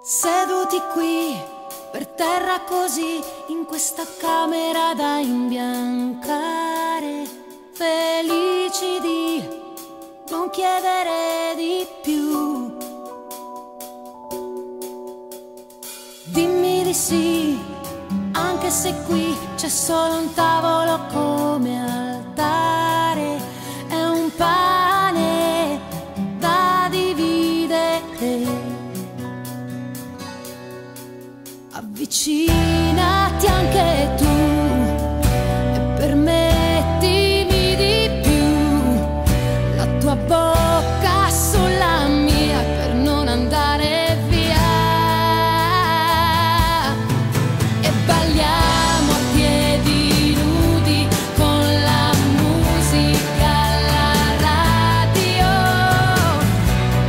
Seduti qui per terra così, in questa camera da imbiancare, felici di non chiedere di più. Dimmi di sì, anche se qui c'è solo un tavolo come altare, è un pane da dividere. Avvicinati anche tu e permettimi di più, la tua bocca sulla mia per non andare via, e balliamo a piedi nudi con la musica alla radio,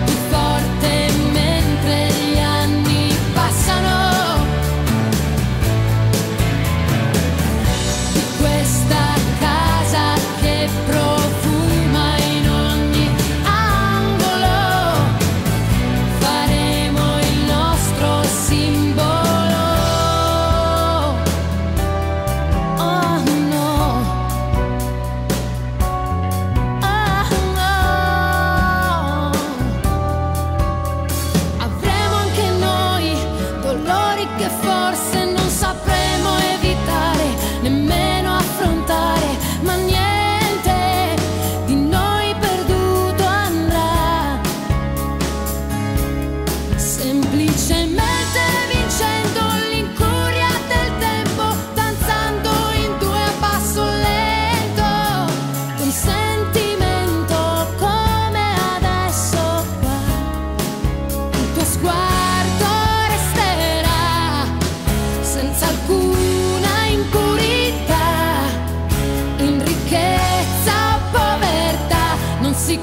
più forte mentre gli anni passano. Che forse non sapremo evitare, nemmeno affrontare, ma niente di noi perduto andrà, semplicemente vincendo l'incuria del tempo, danzando in due a passo lento, con sentimento come adesso qua, il tuo sguardo senza alcuna impurità, in ricchezza o povertà, non si